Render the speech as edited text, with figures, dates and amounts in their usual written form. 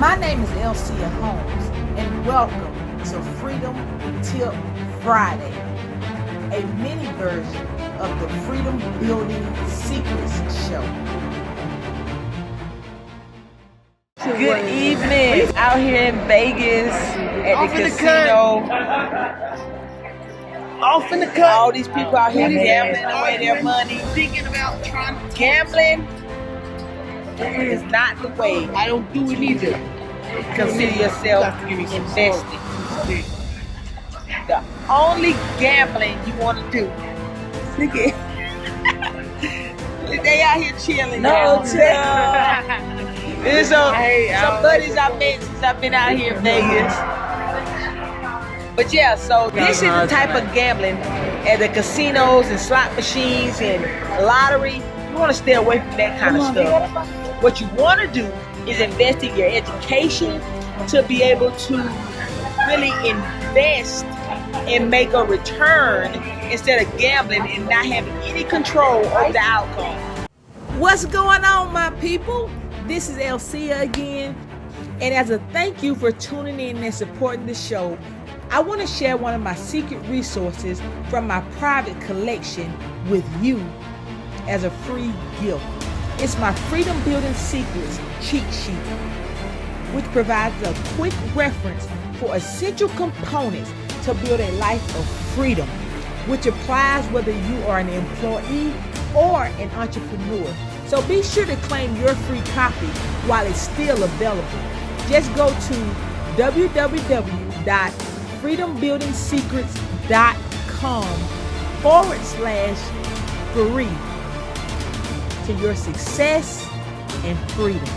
My name is Elcia Holmes, and welcome to Freedom Tip Friday, a mini version of the Freedom Building Secrets Show. Good evening. Out here in Vegas at the casino. Off in the cut. All these people out here gambling away their money. Thinking about trying to Gambling is not the way. I don't do it either. Consider yourself invested. The only gambling you want to do. Look at they out here chilling. No, There's some buddies I met since I've been out here in Vegas. But yeah, so this is the type of gambling at the casinos and slot machines and lottery. You want to stay away from that kind of stuff. What you want to do is invest in your education to be able to really invest and make a return instead of gambling and not having any control over the outcome. What's going on, my people? This is Elcia again, and as a thank you for tuning in and supporting the show, I want to share one of my secret resources from my private collection with you as a free gift. It's my Freedom Building Secrets cheat sheet, which provides a quick reference for essential components to build a life of freedom, which applies whether you are an employee or an entrepreneur. So be sure to claim your free copy while it's still available. Just go to www.freedombuildingsecrets.com/free to your success and freedom.